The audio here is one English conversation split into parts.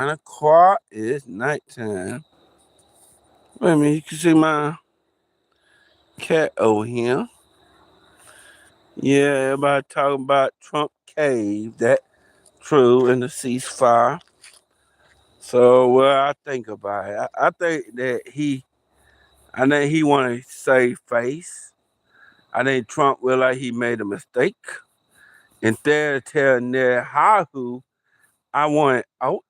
9 o'clock. It's nighttime. Wait a minute, you can see my cat over here. Yeah, everybody talking about Trump cave. That true in the ceasefire. So what I think about it, I think that I think he want to save face. I think Trump realized he made a mistake. Instead of telling Netanyahu, I want out,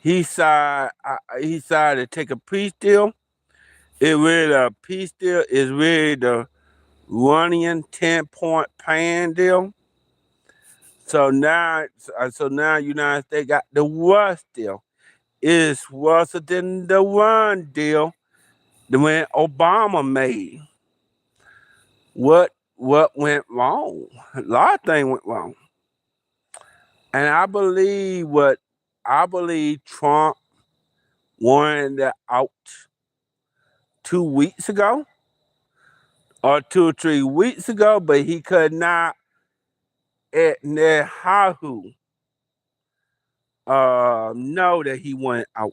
he decided to take a peace deal. It really a peace deal is really the running 10-point plan deal. So now United States got the worst deal. It's worse than the one deal that when Obama made. What went wrong? A lot of things went wrong. And I believe Trump wanted that out 2 weeks ago or 2 or 3 weeks ago, but he could not at Netanyahu know that he went out.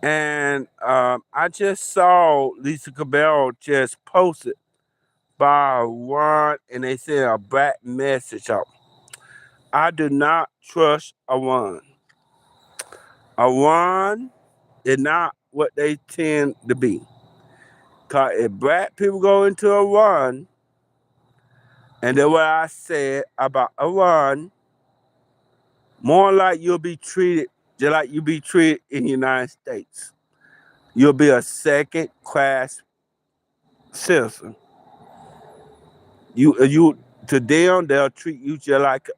And I just saw Lisa Cabello just posted by Ron, and they said a black message up. I do not trust Iran. Iran is not what they tend to be. Cause if black people go into Iran, and that's what I said about Iran, more like you'll be treated just like you be treated in the United States. You'll be a second class citizen. You to them they'll treat you just like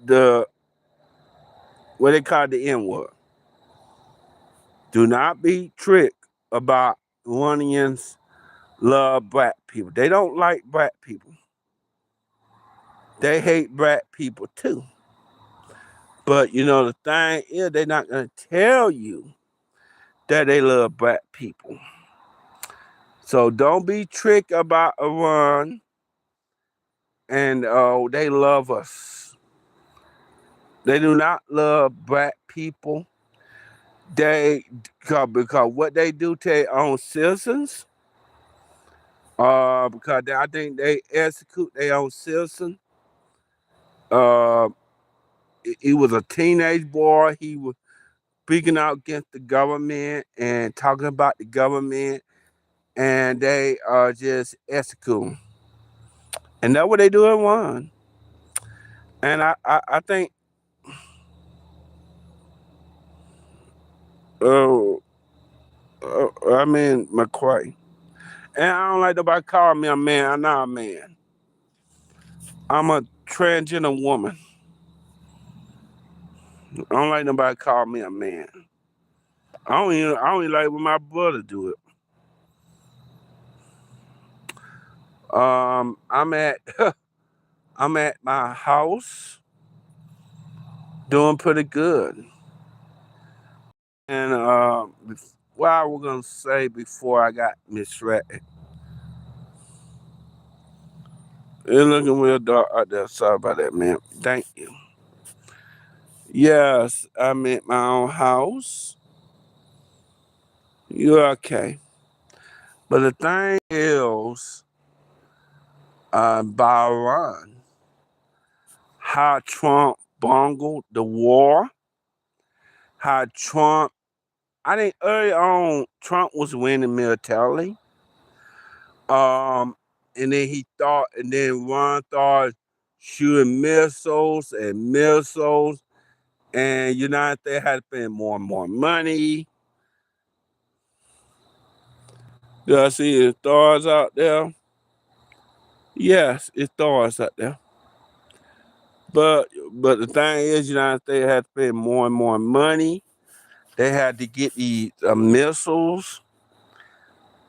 the what they call the N word. Do not be tricked about Iranians love black people. They don't like black people. They hate black people too. But the thing is, they're not gonna tell you that they love black people. So don't be tricked about Iran and they love us. They do not love black people. They because what they do to their own citizens, because I think they execute their own citizen. Uh, he was a teenage boy. He was speaking out against the government and talking about the government, and they just execute him. And that's what they do in one. And I think, uh, I mean, McQuay. And I don't like nobody calling me a man. I'm not a man. I'm a transgender woman. I don't like nobody call me a man. I don't even like when my brother do it. I'm at I'm at my house doing pretty good. And what I was gonna say before I got misread. It's looking real dark out there. Sorry about that, man. Thank you. Yes, I'm at my own house. You're okay. But the thing is, Byron, how Trump bungled the war, how I think early on, Trump was winning militarily. Um, and then Ron thought shooting missiles, and United States had to spend more and more money. Do I see the stars out there? Yes, it's stars out there. But the thing is, United States had to spend more and more money. They had to get these missiles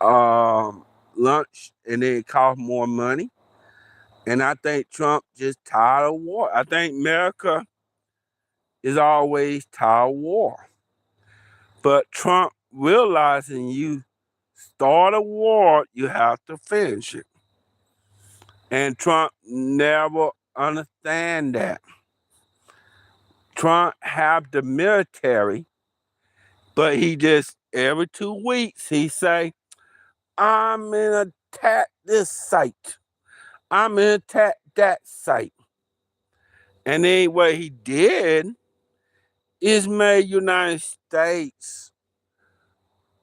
launched, and then it cost more money. And I think Trump just tired of war. I think America is always tired of war. But Trump realizing you start a war, you have to finish it. And Trump never understand that. Trump have the military, but he just every 2 weeks he say, I'm gonna attack this site. I'm gonna attack that site. And then what he did is made United States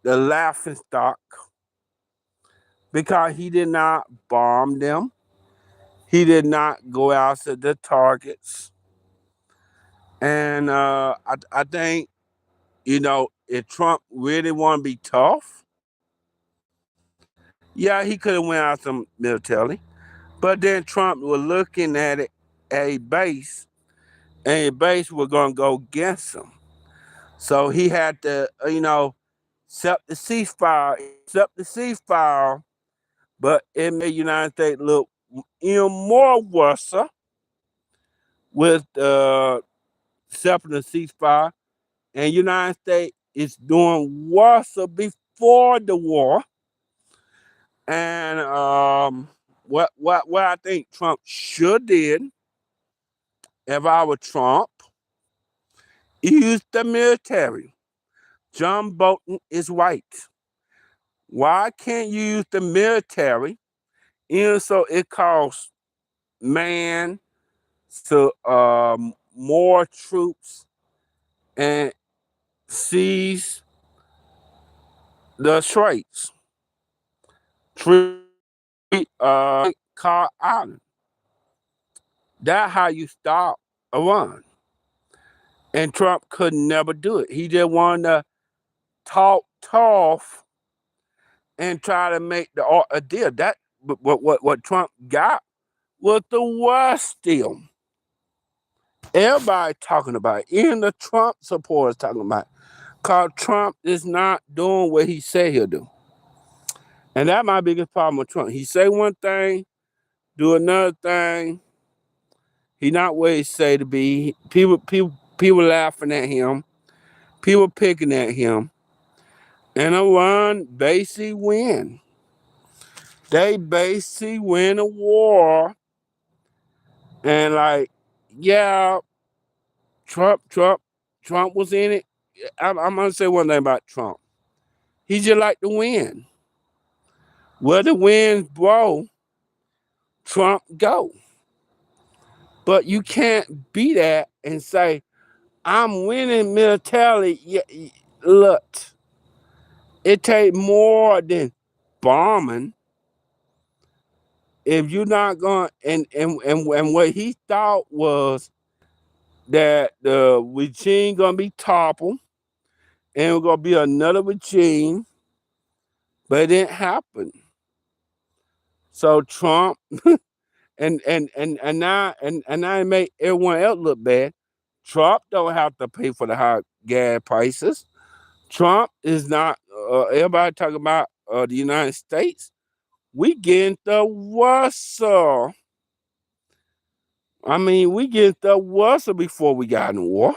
the laughing stock because he did not bomb them. He did not go after the targets. And I think, if Trump really want to be tough, yeah, he could have went out some militarily. But then Trump was looking at it, a base, and a base was going to go against him. So he had to, accept the ceasefire, but it made the United States look even more worse with accepting the ceasefire. And United States is doing worse before the war. And what I think Trump should did, if I were Trump, use the military. John Bolton is white. Why can't you use the military? Even so it costs man to more troops and seize the Straits. Car Island. That's how you stop Iran. And Trump could never do it. He just wanted to talk tough and try to make a deal. That what Trump got was the worst deal. Everybody talking about it. Even the Trump supporters talking about it. Because Trump is not doing what he said he'll do. And that's my biggest problem with Trump. He say one thing, do another thing. He not where he say to be. People laughing at him. People picking at him. And Iran basically win. They basically win a war. And yeah, Trump was in it. I'm gonna say one thing about Trump. He just like to win. Where the winds blow, Trump go. But you can't be that and say, I'm winning militarily. Yeah, look, it takes more than bombing. If you're not going, and what he thought was that the regime gonna be toppled, and it was gonna be another regime, but it didn't happen. So Trump and now it make everyone else look bad. Trump don't have to pay for the high gas prices. Trump is not. Everybody talking about the United States. We getting the worst. We get the worst before we got in the war.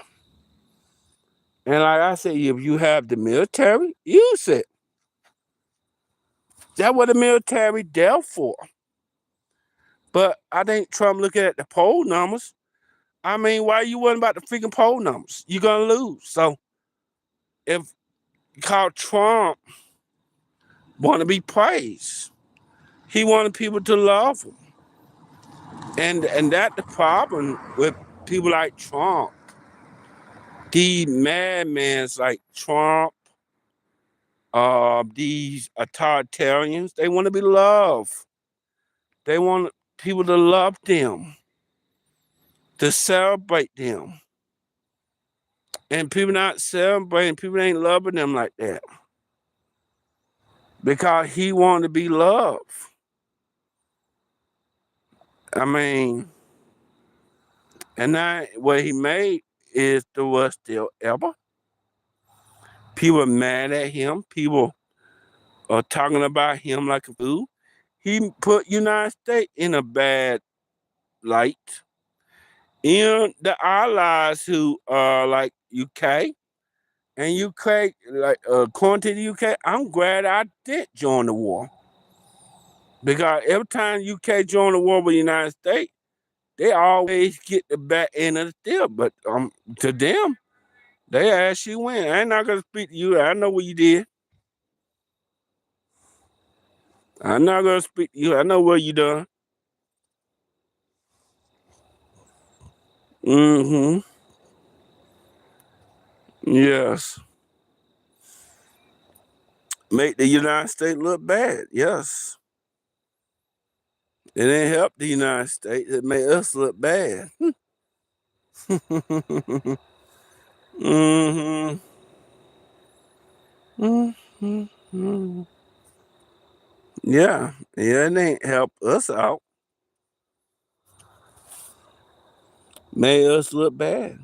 And like I said, if you have the military, use it. That's what the military there for. But I think Trump looking at the poll numbers. Why you worrying about the freaking poll numbers? You're gonna lose. So if Trump want to be praised, he wanted people to love him. And that's the problem with people like Trump. These madmen like Trump, these authoritarians, they want to be loved. They want people to love them, to celebrate them. And people not celebrating, people ain't loving them like that. Because he wanted to be loved. And now what he made is the worst deal ever. People are mad at him. People are talking about him like a fool. He put United States in a bad light. Even the allies who are like UK, and UK, according to the UK, I'm glad I did join the war. Because every time UK joined the war with the United States, they always get the back end of the deal. But to them, they ask you when. I ain't not gonna speak to you. I know what you did. I'm not gonna speak to you. I know what you done. Mm-hmm. Yes. Make the United States look bad. Yes. It ain't help the United States. It made us look bad. Mm-hmm. Mm-hmm. Yeah. Yeah, it ain't help us out. Made us look bad.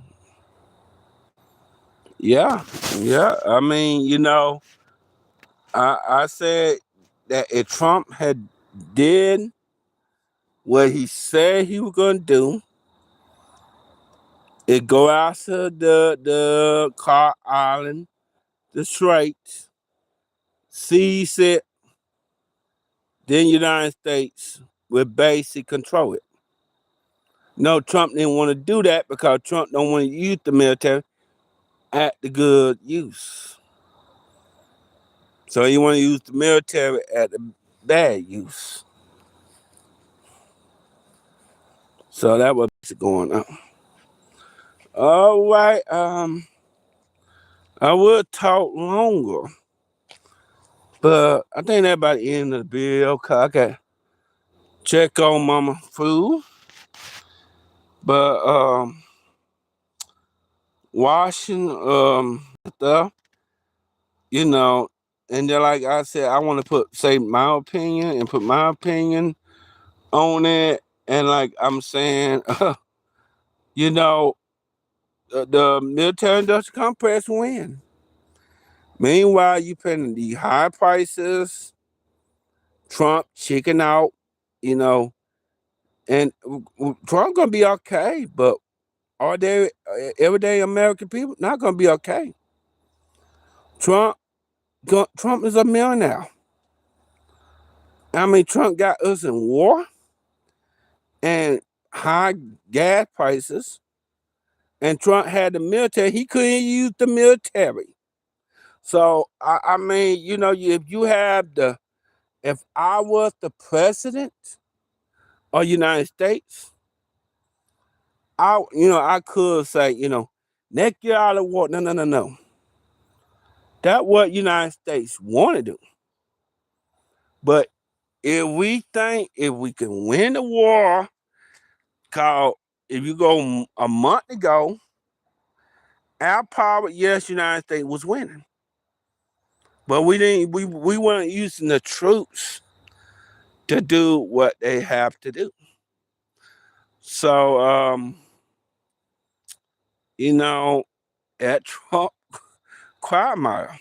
Yeah. Yeah. I mean, I said that if Trump had did what he said he was gonna do, it go out to the Car Island, the Straits, seize it, then United States would basically control it. No, Trump didn't want to do that because Trump don't want to use the military at the good use. So he want to use the military at the bad use. So that was going on. All right. I will talk longer, but I think that about the end of the bill. I got check on mama food, but washing stuff, you know, and then like I said, I want to say my opinion and put my opinion on it, and like I'm saying, you know, the military industrial complex win. Meanwhile, you paying the high prices, Trump chicken out, you know, and Trump gonna be okay, but are they everyday American people not gonna be okay? Trump is a millionaire. I mean, Trump got us in war and high gas prices, and Trump had the military. He couldn't use the military. So I mean, you know, if I was the president of United States, I could say, next year out of war. No, no, no, no. That's what United States want to do. But if we can win the war, cause if you go a month ago, our power, yes, United States was winning. But we didn't we weren't using the troops to do what they have to do. So at Trump choir mile,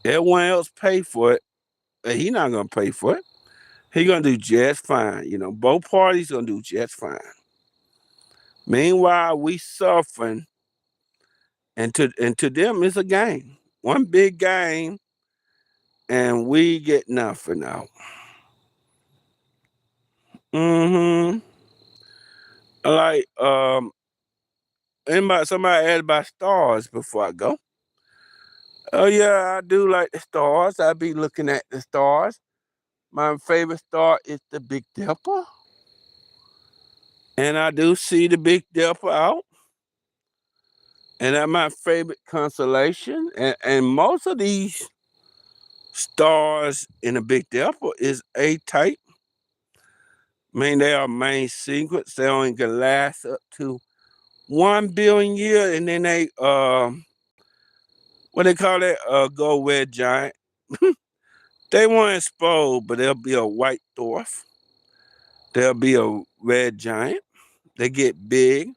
everyone else pay for it, but he not gonna pay for it. He gonna do just fine. Both parties gonna do just fine. Meanwhile, we suffering, and to them it's a game, one big game, and we get nothing out. Mm-hmm. Like somebody asked about stars before I go. Oh yeah, I do like the stars. I be looking at the stars. My favorite star is the Big Dipper, and I do see the Big Dipper out. And that's my favorite constellation. And most of these stars in the Big Dipper is A type. I mean, they are main sequence. They only can last up to 1 billion years, and then they what they call it, go red giant. They won't explode, but there'll be a white dwarf. There'll be a red giant. They get big.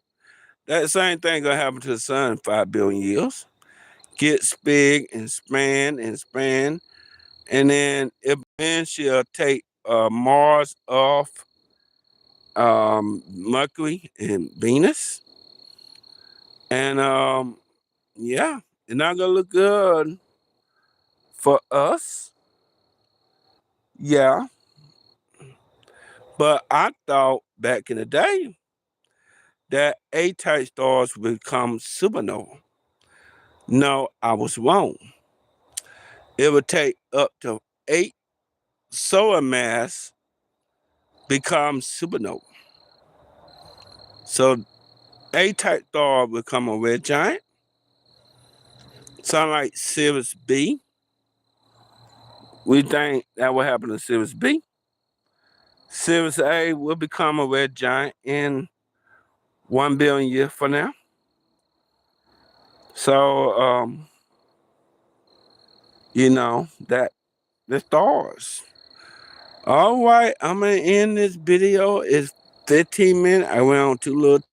That same thing gonna happen to the sun in 5 billion years. Gets big and span, and then eventually it'll take Mars off, Mercury and Venus, and yeah, it's not gonna look good for us. Yeah, but I thought back in the day that A-type stars would become supernova. No, I was wrong. It would take up to 8 solar mass become supernova. So A-type star will become a red giant, something like Sirius B. We think that will happen to Sirius B. Sirius A will become a red giant in 1 billion years from now. So, you know, that the stars. All right, I'm gonna end this video. It's 15 minutes. I went on too little